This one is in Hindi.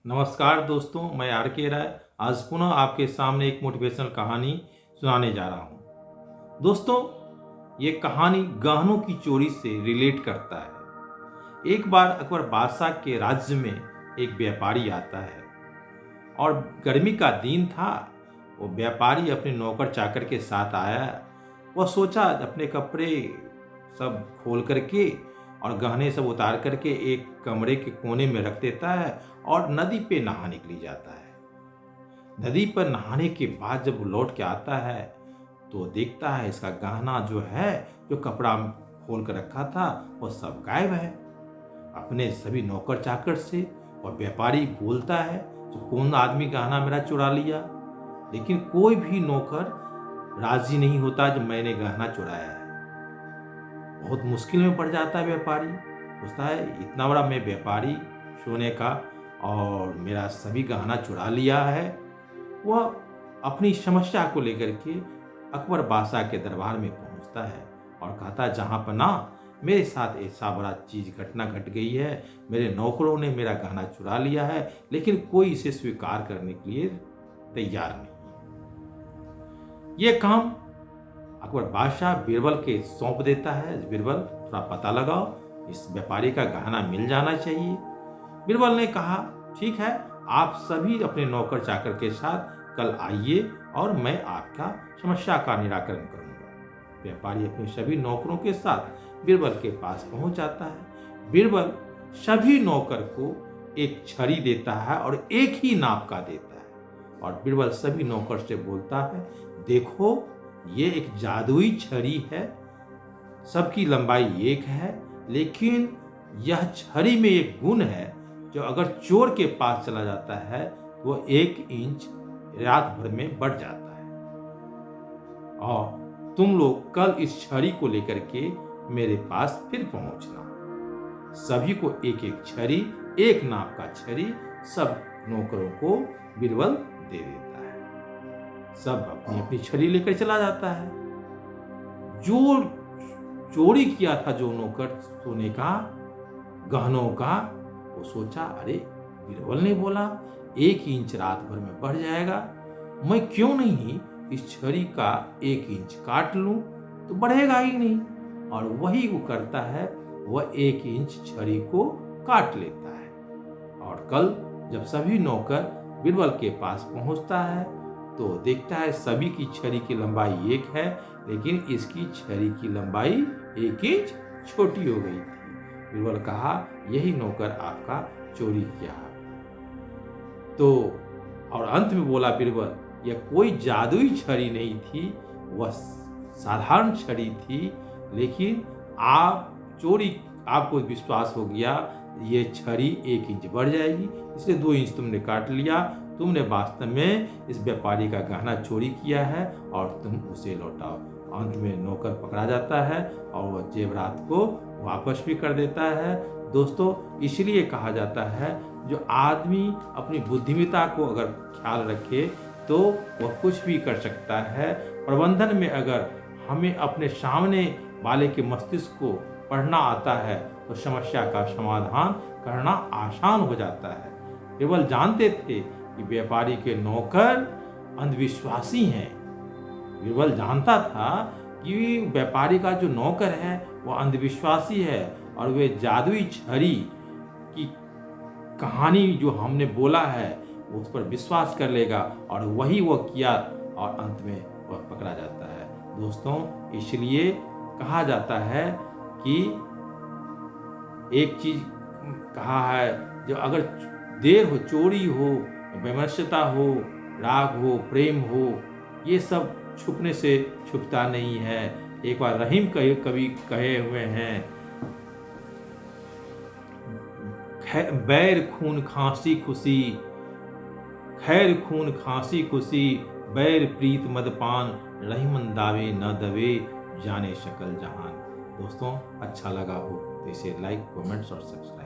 नमस्कार दोस्तों, मैं आर के राय आज पुनः आपके सामने एक मोटिवेशनल कहानी सुनाने जा रहा हूँ। दोस्तों, ये कहानी गहनों की चोरी से रिलेट करता है। एक बार अकबर बादशाह के राज्य में एक व्यापारी आता है और गर्मी का दिन था। वो व्यापारी अपने नौकर चाकर के साथ आया। वह सोचा अपने कपड़े सब खोल करके और गहने सब उतार करके एक कमरे के कोने में रख देता है और नदी पे नहाने के लिए जाता है। नदी पर नहाने के बाद जब वो लौट के आता है तो देखता है इसका गहना जो है, जो कपड़ा खोल कर रखा था, वो सब गायब है। अपने सभी नौकर चाकर से और व्यापारी बोलता है तो कौन आदमी गहना मेरा चुरा लिया, लेकिन कोई भी नौकर राजी नहीं होता जब मैंने गहना चुराया है। बहुत मुश्किल में पड़ जाता है व्यापारी। सोचता है इतना बड़ा मैं व्यापारी सोने का और मेरा सभी गहना चुरा लिया है। वह अपनी समस्या को लेकर के अकबर बादशाह के दरबार में पहुंचता है और कहता है जहां पर ना मेरे साथ ऐसा बड़ा घटना घट गई है, मेरे नौकरों ने मेरा गहना चुरा लिया है, लेकिन कोई इसे स्वीकार करने के लिए तैयार नहीं। ये काम अकबर बादशाह बीरबल के सौंप देता है। बीरबल, थोड़ा पता लगाओ, इस व्यापारी का गहना मिल जाना चाहिए। बीरबल ने कहा ठीक है, आप सभी अपने नौकर चाकर के साथ कल आइए और मैं आपका समस्या का निराकरण करूंगा। व्यापारी अपने सभी नौकरों के साथ बीरबल के पास पहुंच जाता है। बीरबल सभी नौकर को एक छड़ी देता है और एक ही नाप का देता है और बीरबल सभी नौकर से बोलता है, देखो ये एक जादुई छड़ी है, सबकी लंबाई एक है, लेकिन यह छड़ी में एक गुण है जो अगर चोर के पास चला जाता है तो वो 1 इंच रात भर में बढ़ जाता है। और तुम लोग कल इस छड़ी को लेकर के मेरे पास फिर पहुंचना। सभी को एक एक छड़ी, एक नाप का छड़ी सब नौकरों को बीरबल दे देता है। सब अपनी अपनी छड़ी लेकर चला जाता है। जो चोरी किया था जो नौकर सोने का, गहनों का, वो सोचा अरे बीरबल ने बोला 1 इंच रात भर में बढ़ जाएगा, मैं क्यों नहीं इस छड़ी का 1 इंच काट लूं तो बढ़ेगा ही नहीं। और वही वो करता है, वह 1 इंच छड़ी को काट लेता है। और कल जब सभी नौकर बीरबल के पास पहुंचता है तो देखता है सभी की छड़ी की लंबाई एक है, लेकिन इसकी छड़ी की लंबाई 1 इंच छोटी हो गई थी। बीरबल कहा यही नौकर आपका चोरी किया। तो और अंत में बोला बीरबल, यह कोई जादुई छड़ी नहीं थी, वह साधारण छड़ी थी, लेकिन आपको विश्वास हो गया ये छड़ी 1 इंच बढ़ जाएगी, इसलिए 2 इंच तुमने काट लिया। तुमने वास्तव में इस व्यापारी का गहना चोरी किया है और तुम उसे लौटाओ। अंत में नौकर पकड़ा जाता है और वह जेवरात को वापस भी कर देता है। दोस्तों, इसलिए कहा जाता है जो आदमी अपनी बुद्धिमत्ता को अगर ख्याल रखे तो वह कुछ भी कर सकता है। प्रबंधन में अगर हमें अपने सामने वाले के मस्तिष्क को पढ़ना आता है तो समस्या का समाधान करना आसान हो जाता है। केवल जानते थे कि व्यापारी के नौकर अंधविश्वासी हैं। बीरबल जानता था कि व्यापारी का जो नौकर है वह अंधविश्वासी है और वे जादुई छड़ी की कहानी जो हमने बोला है उस पर विश्वास कर लेगा और वही वो किया और अंत में वह पकड़ा जाता है। दोस्तों, इसलिए कहा जाता है कि एक चीज कहा है, जो अगर देर हो, चोरी हो, वैमनस्यता हो, राग हो, प्रेम हो, ये सब छुपने से छुपता नहीं है। एक बार रहीम कवि कहे हुए हैं, बैर खून खांसी खुशी, खैर खून खांसी खुशी, बैर प्रीत मदपान, रहीमन दावे न दवे, जाने शकल जहान। दोस्तों, अच्छा लगा हो तो इसे लाइक, कमेंट्स और सब्सक्राइब